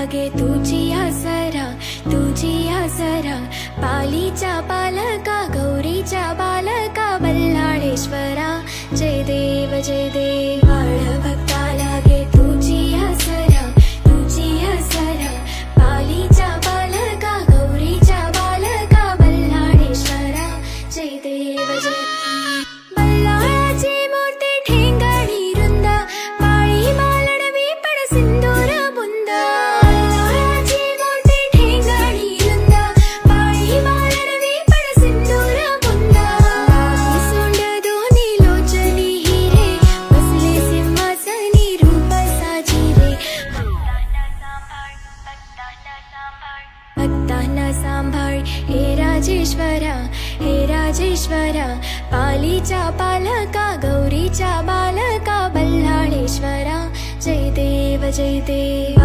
लागे तुझी आसरा, तुझी आसरा। पालीच्या पालका, गौरीच्या बालका, बल्लाळेश्वरा जय देव जय देव। भक्ता लागे तुझी आसरा, तुझी आसरा। पालीच्या पालका, गौरीच्या बालका, बल्लाळेश्वरा जय देव जय। बल्लाळाची मूर्ती ठेंगणी रुंद, पाळी मालणवी पड सिंदूर बुंद। बल्लाळाची मूर्ती ठेंगणी रुंद, पाळी मालणवी पड सिंदूर बुंद। सोंड दोन्ही लोचनी हिरे, बसले सिंहासनी रूप साजिरे। भक्तांना सांभाळ हे राजेश्वरा, हे राजेश्वरा। पालीच्या पालका, गौरीच्या बालका, बल्लाळेश्वरा जय देव जय देव।